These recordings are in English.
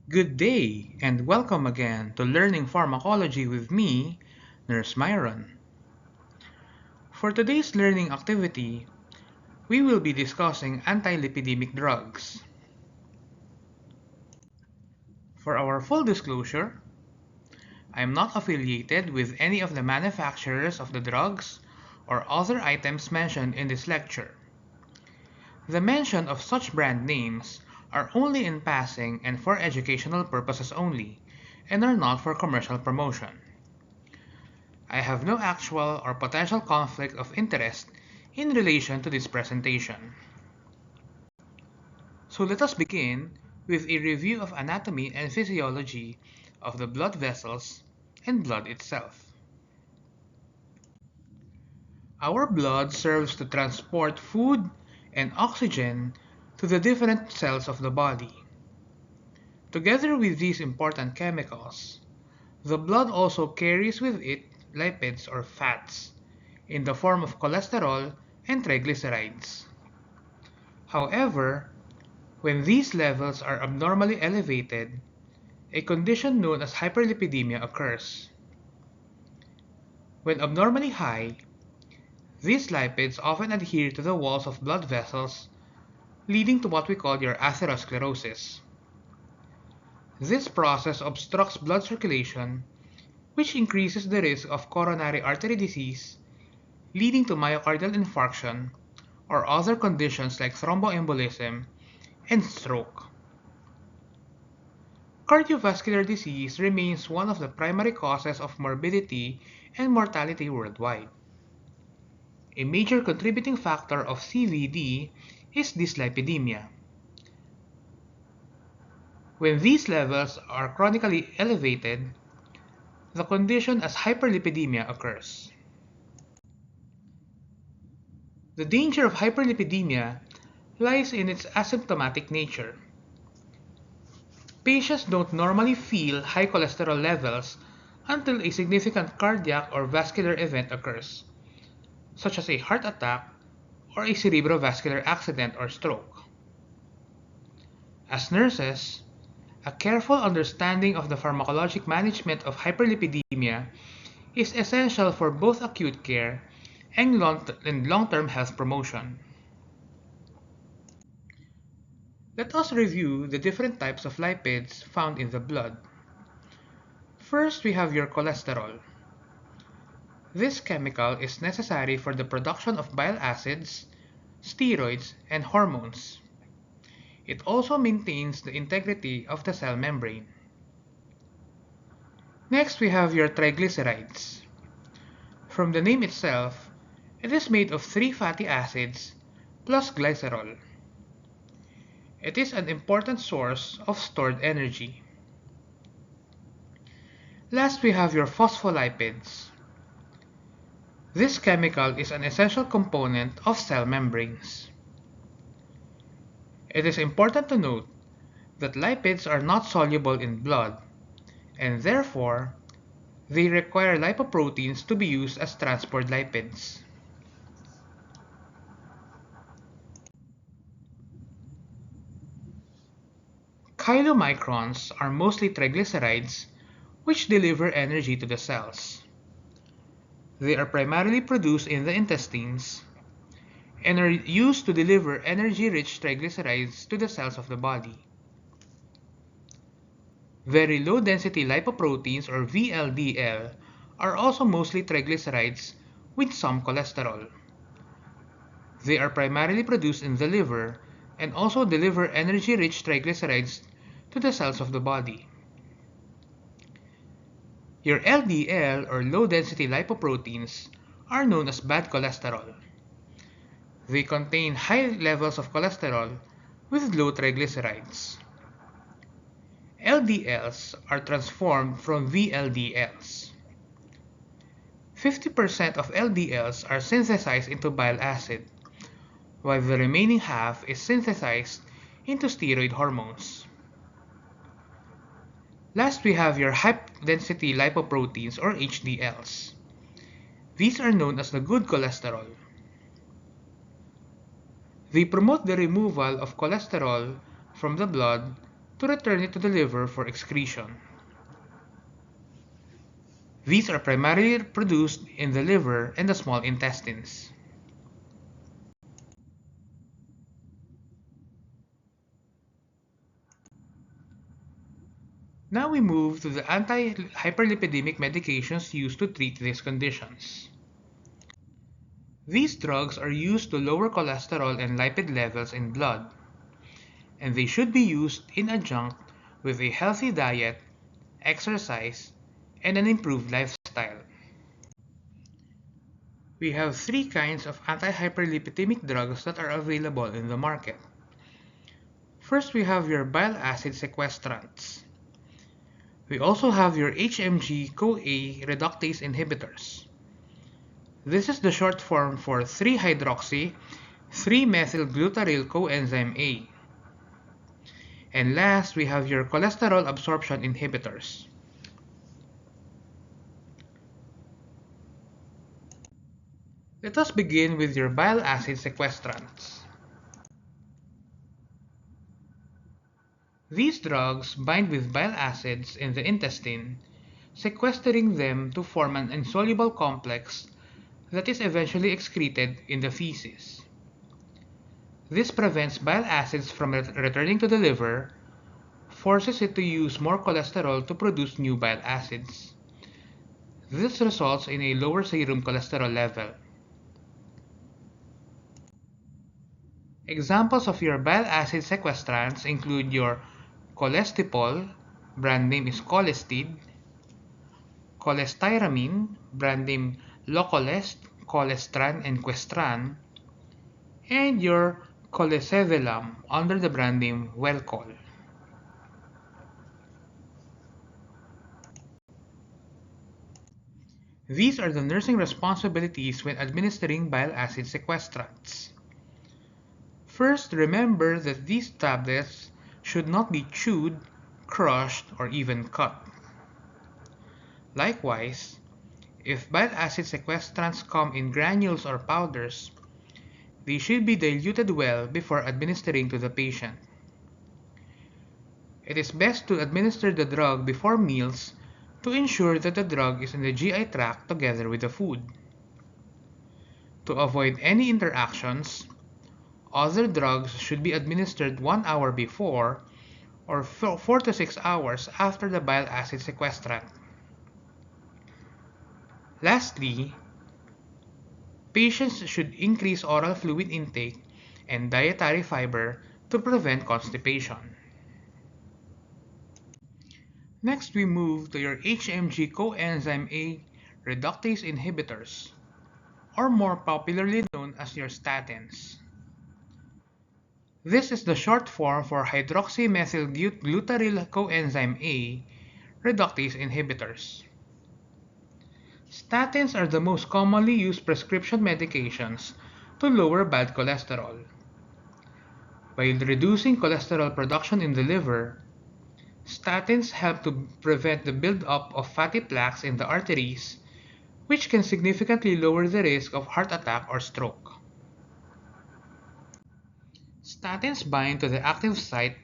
Good day, and welcome again to Learning Pharmacology with me, Nurse Myron. For today's learning activity, we will be discussing anti-lipidemic drugs. For our full disclosure, I am not affiliated with any of the manufacturers of the drugs or other items mentioned in this lecture. The mention of such brand names are only in passing and for educational purposes only, and are not for commercial promotion. I have no actual or potential conflict of interest in relation to this presentation. So let us begin with a review of anatomy and physiology of the blood vessels and blood itself. Our blood serves to transport food and oxygen to the different cells of the body. Together with these important chemicals, the blood also carries with it lipids or fats in the form of cholesterol and triglycerides. However, when these levels are abnormally elevated, a condition known as hyperlipidemia occurs. When abnormally high, these lipids often adhere to the walls of blood vessels, leading to what we call your atherosclerosis. This process obstructs blood circulation, which increases the risk of coronary artery disease, leading to myocardial infarction or other conditions like thromboembolism and stroke. Cardiovascular disease remains one of the primary causes of morbidity and mortality worldwide. A major contributing factor of CVD is dyslipidemia. When these levels are chronically elevated, the condition as hyperlipidemia occurs. The danger of hyperlipidemia lies in its asymptomatic nature. Patients don't normally feel high cholesterol levels until a significant cardiac or vascular event occurs, such as a heart attack or a cerebrovascular accident or stroke. As nurses, a careful understanding of the pharmacologic management of hyperlipidemia is essential for both acute care and long-term health promotion. Let us review the different types of lipids found in the blood. First, we have your cholesterol. This chemical is necessary for the production of bile acids, steroids, and hormones. It also maintains the integrity of the cell membrane. Next, we have your triglycerides. From the name itself, it is made of 3 fatty acids plus glycerol. It is an important source of stored energy. Last, we have your phospholipids. This chemical is an essential component of cell membranes. It is important to note that lipids are not soluble in blood, and therefore, they require lipoproteins to be used as transport lipids. Chylomicrons are mostly triglycerides which deliver energy to the cells. They are primarily produced in the intestines and are used to deliver energy-rich triglycerides to the cells of the body. Very low-density lipoproteins or VLDL are also mostly triglycerides with some cholesterol. They are primarily produced in the liver and also deliver energy-rich triglycerides to the cells of the body. Your LDL or low-density lipoproteins are known as bad cholesterol. They contain high levels of cholesterol with low triglycerides. LDLs are transformed from VLDLs. 50% of LDLs are synthesized into bile acid, while the remaining half is synthesized into steroid hormones. Last, we have your high-density lipoproteins or HDLs. These are known as the good cholesterol. They promote the removal of cholesterol from the blood to return it to the liver for excretion. These are primarily produced in the liver and the small intestines. Now we move to the anti-hyperlipidemic medications used to treat these conditions. These drugs are used to lower cholesterol and lipid levels in blood, and they should be used in adjunct with a healthy diet, exercise, and an improved lifestyle. We have three kinds of anti-hyperlipidemic drugs that are available in the market. First, we have your bile acid sequestrants. We also have your HMG-CoA reductase inhibitors. This is the short form for 3-hydroxy-3-methylglutaryl coenzyme A. And last, we have your cholesterol absorption inhibitors. Let us begin with your bile acid sequestrants. These drugs bind with bile acids in the intestine, sequestering them to form an insoluble complex that is eventually excreted in the feces. This prevents bile acids from returning to the liver, forces it to use more cholesterol to produce new bile acids. This results in a lower serum cholesterol level. Examples of your bile acid sequestrants include your cholestyramine, brand name is Cholestid, cholestyramine, brand name Locolest, Cholestran, and Questran, and your cholesevelam under the brand name Welchol. These are the nursing responsibilities when administering bile acid sequestrants. First, remember that these tablets should not be chewed, crushed, or even cut. Likewise, if bile acid sequestrants come in granules or powders, they should be diluted well before administering to the patient. It is best to administer the drug before meals to ensure that the drug is in the GI tract together with the food. To avoid any interactions, other drugs should be administered 1 hour before or 4 to 6 hours after the bile acid sequestrant. Lastly, patients should increase oral fluid intake and dietary fiber to prevent constipation. Next, we move to your HMG coenzyme A reductase inhibitors, or more popularly known as your statins. This is the short form for hydroxymethylglutaryl coenzyme A reductase inhibitors. Statins are the most commonly used prescription medications to lower bad cholesterol. By reducing cholesterol production in the liver, statins help to prevent the buildup of fatty plaques in the arteries, which can significantly lower the risk of heart attack or stroke. Statins bind to the active site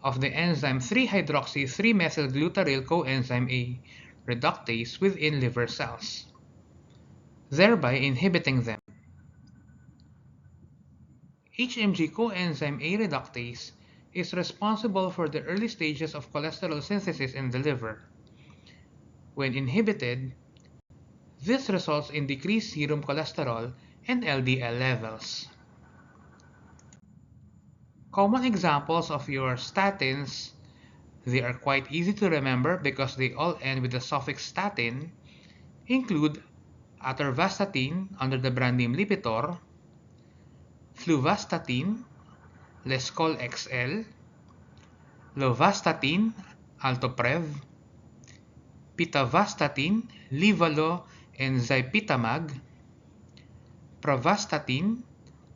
of the enzyme 3-hydroxy-3-methylglutaryl coenzyme A reductase within liver cells, thereby inhibiting them. HMG coenzyme A reductase is responsible for the early stages of cholesterol synthesis in the liver. When inhibited, this results in decreased serum cholesterol and LDL levels. Common examples of your statins, they are quite easy to remember because they all end with the suffix statin, include atorvastatin under the brand name Lipitor, fluvastatin, Lescol XL, lovastatin, Altoprev, pitavastatin, Livalo and Zypitamag, pravastatin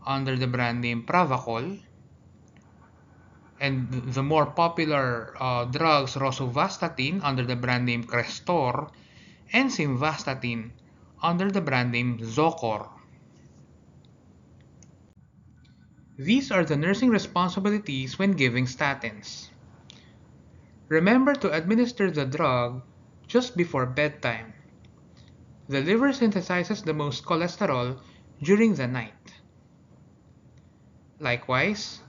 under the brand name Pravachol, and the more popular drugs rosuvastatin under the brand name Crestor, and simvastatin under the brand name Zocor. These are the nursing responsibilities when giving statins. Remember to administer the drug just before bedtime. The liver synthesizes the most cholesterol during the night. Likewise,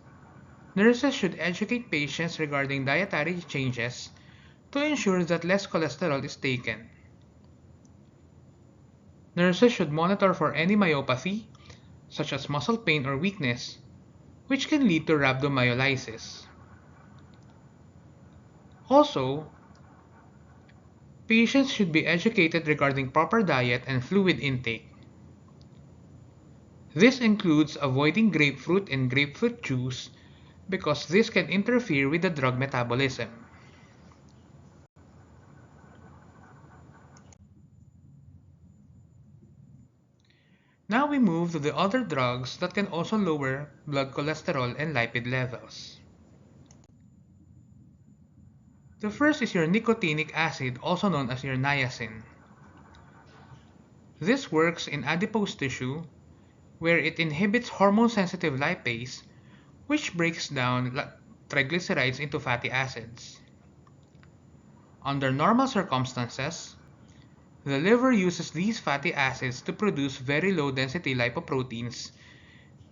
nurses should educate patients regarding dietary changes to ensure that less cholesterol is taken. Nurses should monitor for any myopathy, such as muscle pain or weakness, which can lead to rhabdomyolysis. Also, patients should be educated regarding proper diet and fluid intake. This includes avoiding grapefruit and grapefruit juice because this can interfere with the drug metabolism. Now we move to the other drugs that can also lower blood cholesterol and lipid levels. The first is your nicotinic acid, also known as your niacin. This works in adipose tissue where it inhibits hormone-sensitive lipase, which breaks down triglycerides into fatty acids. Under normal circumstances, the liver uses these fatty acids to produce very low-density lipoproteins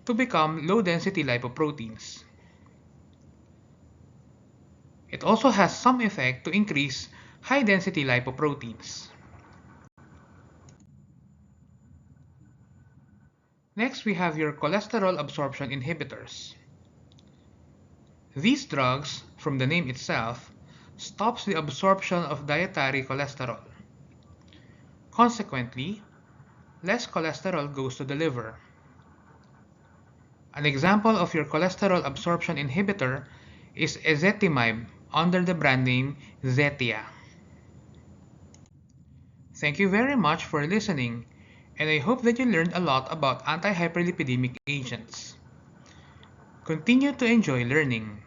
to become low-density lipoproteins. It also has some effect to increase high-density lipoproteins. Next, we have your cholesterol absorption inhibitors. These drugs, from the name itself, stops the absorption of dietary cholesterol. Consequently, less cholesterol goes to the liver. An example of your cholesterol absorption inhibitor is ezetimibe under the brand name Zetia. Thank you very much for listening, and I hope that you learned a lot about antihyperlipidemic agents. Continue to enjoy learning.